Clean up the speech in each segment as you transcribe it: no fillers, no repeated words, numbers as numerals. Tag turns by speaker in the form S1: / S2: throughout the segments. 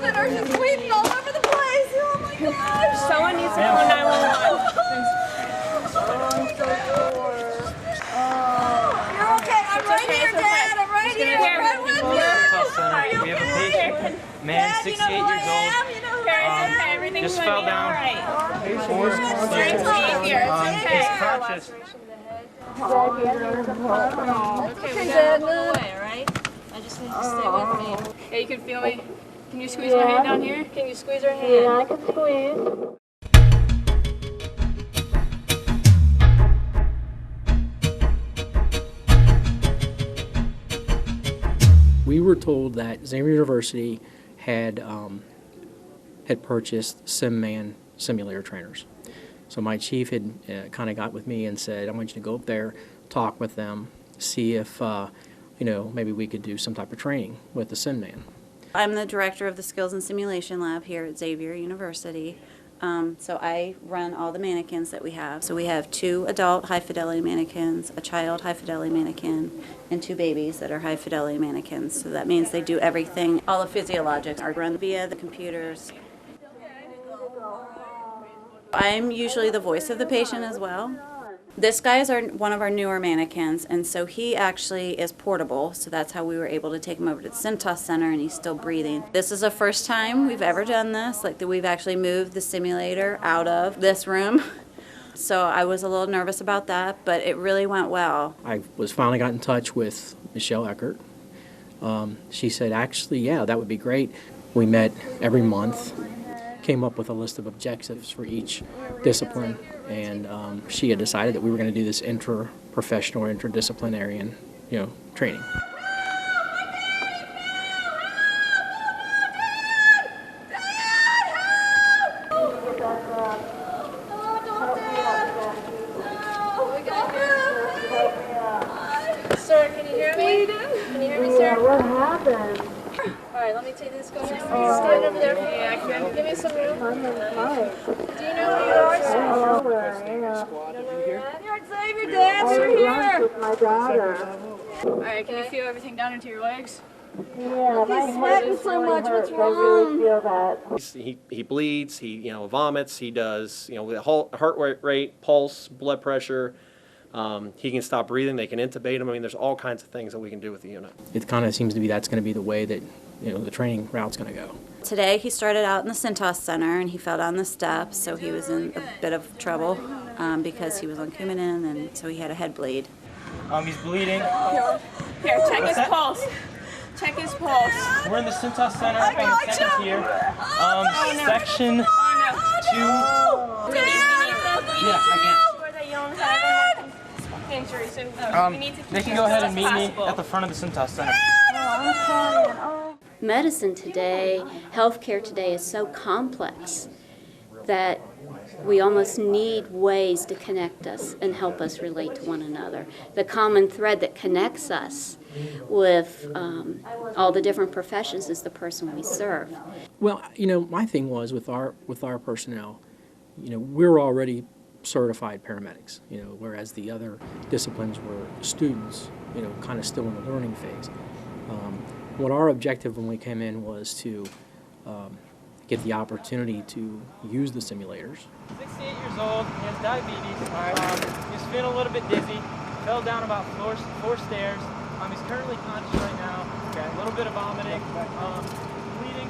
S1: that are just bleeding all over the place. Oh my gosh.
S2: Someone needs to call 911.
S1: You're okay. I'm right here, Dad. I'm right here. I'm right with you.
S3: Are you okay? We have a patient, man, 68 years old.
S2: Okay, everything's
S3: Just
S2: gonna
S3: fell
S2: be
S3: down.
S2: all right.
S3: Four
S2: Xavier, it's okay.
S3: He's conscious.
S2: Okay, we gotta move away, all right? I just need you to stay with me. Hey, you can feel me? Can you squeeze my hand down here? Can you squeeze her hand?
S4: Yeah, I can squeeze.
S5: We were told that Xavier University had purchased SimMan simulator trainers. So my chief had kind of got with me and said, I want you to go up there, talk with them, see if maybe we could do some type of training with the SimMan.
S6: I'm the director of the Skills and Simulation Lab here at Xavier University. So I run all the mannequins that we have. So we have 2 adult high-fidelity mannequins, a child high-fidelity mannequin, and 2 babies that are high-fidelity mannequins. So that means they do everything. All the physiologics are run via the computers. I'm usually the voice of the patient as well. This guy is one of our newer mannequins, and so he actually is portable, so that's how we were able to take him over to the Centos Center, and he's still breathing. This is the first time we've ever done this, like that we've actually moved the simulator out of this room. So I was a little nervous about that, but it really went well.
S5: I was finally got in touch with Michelle Eckert. She said, actually, yeah, that would be great. We met every month, came up with a list of objectives for each discipline, and she had decided that we were going to do this interprofessional or interdisciplinary training.
S2: Sir, can you hear me? Can you hear me, sir?
S4: What happened?
S2: All right, let me take this. Go ahead. Stand over there. Yeah, I can. Give me some room.
S4: I'm in flight.
S2: Do you know where you are, sir?
S4: I don't know where I am.
S1: You're at Xavier, Dad.
S4: I
S1: You're
S4: ate
S1: here.
S4: lunch with my daughter.
S2: All right, can you feel everything down into your legs?
S4: Yeah, my
S1: He's
S4: head
S1: sweating
S4: is
S1: so
S4: really
S1: much.
S4: hurt.
S1: What's
S4: I really
S1: wrong?
S4: feel that.
S7: He bleeds, he vomits, he does the heart rate, pulse, blood pressure. He can stop breathing. They can intubate him. I mean, there's all kinds of things that we can do with the unit.
S5: It kind of seems to be that's going to be the way that the training route's going to go.
S6: Today he started out in the Centos Center and he fell down the steps, so he was in a bit of trouble because he was on Coumadin, and so he had a head bleed.
S3: He's bleeding.
S2: Here, check his pulse. Check his pulse.
S3: We're in the Centos Center. Centers here. Section 2. Yeah, I can.
S2: Sure that you don't have any injury, so we need to keep
S3: They can
S2: you
S3: go
S2: as
S3: ahead
S2: close
S3: and
S2: as
S3: meet me
S2: possible.
S3: at the front of the Centos Center.
S8: Medicine today, healthcare today is so complex that we almost need ways to connect us and help us relate to one another. The common thread that connects us with all the different professions is the person we serve.
S5: Well, my thing was with our personnel, we're already certified paramedics, whereas the other disciplines were students, kind of still in the learning phase. What our objective when we came in was to get the opportunity to use the simulators.
S3: 68 years old, he has diabetes. He's feeling a little bit dizzy. Fell down about 4 stairs. He's currently conscious right now. Got a little bit of vomiting. Bleeding.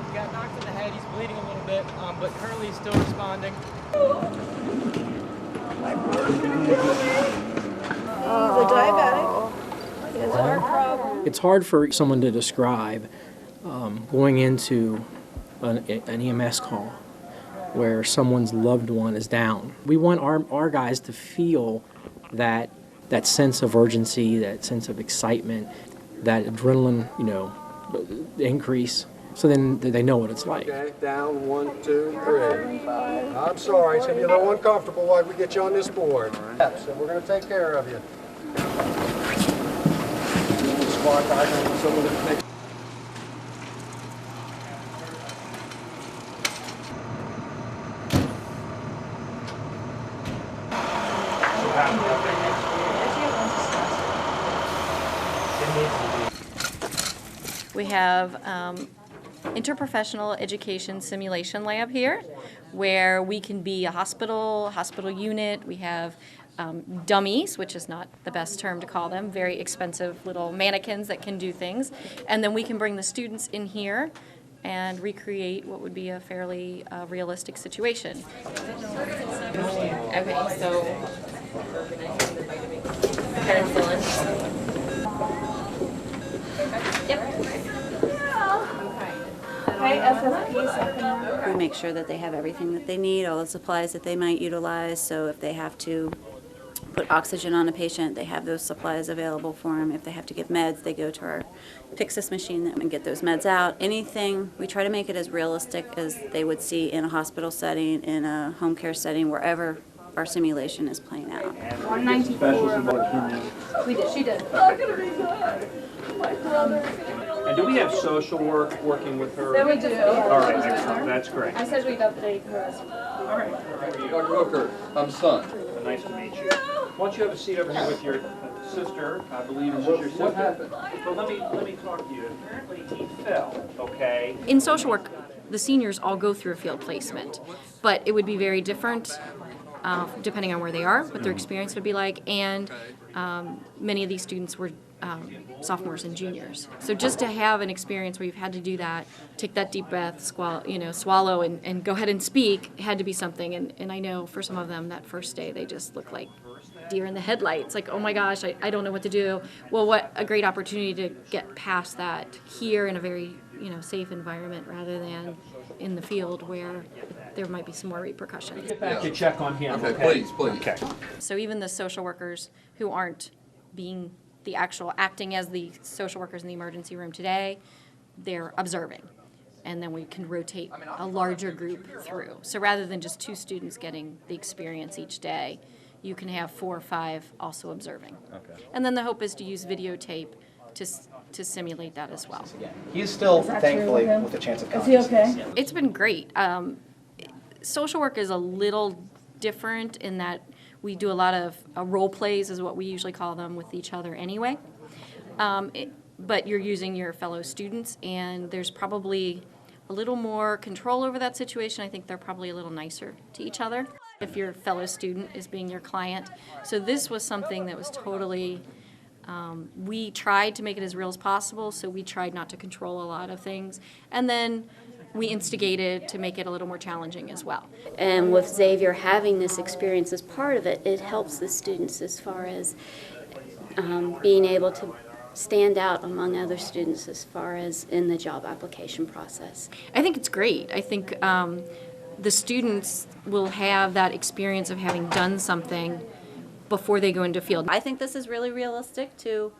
S3: He got knocked in the head. He's bleeding a little bit, but currently he's still responding.
S1: He's a diabetic. He has a heart problem.
S5: It's hard for someone to describe going into an EMS call where someone's loved one is down. We want our guys to feel that sense of urgency, that sense of excitement, that adrenaline, increase, so then they know what it's like.
S9: Okay, down, 1, 2, 3. I'm sorry, it's gonna be a little uncomfortable while we get you on this board. So we're gonna take care of you. Squad diagram, someone to make.
S6: We have
S10: interprofessional education simulation lab here, where we can be a hospital unit. We have dummies, which is not the best term to call them, very expensive little mannequins that can do things. And then we can bring the students in here and recreate what would be a fairly realistic situation. Okay, so penicillin. Yep.
S6: We make sure that they have everything that they need, all the supplies that they might utilize, so if they have to put oxygen on a patient, they have those supplies available for them. If they have to give meds, they go to our Pyxis machine and get those meds out. Anything, we try to make it as realistic as they would see in a hospital setting, in a home care setting, wherever our simulation is playing out.
S2: 194. We did. She did.
S11: And do we have social work working with her?
S2: That we do.
S11: All right, excellent. That's great.
S2: I said we'd update her.
S11: All right.
S9: Dr. Hooker, I'm son.
S11: Nice to meet you. Why don't you have a seat over here with your sister? I believe this is your sister.
S9: What happened?
S11: Well, let me talk to you. Apparently he fell, okay?
S10: In social work, the seniors all go through a field placement, but it would be very different depending on where they are, what their experience would be like, and many of these students were sophomores and juniors. So just to have an experience where you've had to do that, take that deep breath, swallow and go ahead and speak, had to be something. And I know for some of them that first day they just look like deer in the headlights, like, oh my gosh, I don't know what to do. Well, what a great opportunity to get past that here in a very safe environment rather than in the field where there might be some more repercussions.
S11: Get back to check on him.
S9: Okay, please.
S11: Okay.
S10: So even the social workers who aren't being the actual acting as the social workers in the emergency room today, they're observing. And then we can rotate a larger group through. So rather than just 2 students getting the experience each day, you can have 4 or 5 also observing. Okay. And then the hope is to use videotape to simulate that as well.
S12: He's still, thankfully, with a chance of
S2: Is
S12: consciousness.
S2: he okay?
S10: It's been great. Social work is a little different in that we do a lot of role plays, is what we usually call them, with each other anyway. But you're using your fellow students, and there's probably a little more control over that situation. I think they're probably a little nicer to each other if your fellow student is being your client. So this was something that was totally, we tried to make it as real as possible, so we tried not to control a lot of things. And then we instigated to make it a little more challenging as well.
S8: And with Xavier having this experience as part of it, it helps the students as far as being able to stand out among other students as far as in the job application process.
S10: I think it's great. I think the students will have that experience of having done something before they go into field.
S6: I think this is really realistic to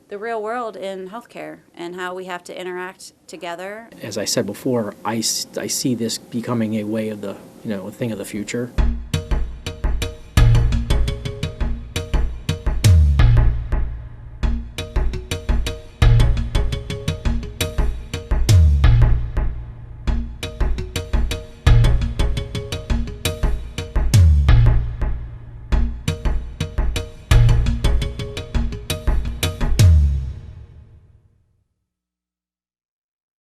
S6: the real world in healthcare and how we have to interact together.
S5: As I said before, I see this becoming a way of a thing of the future.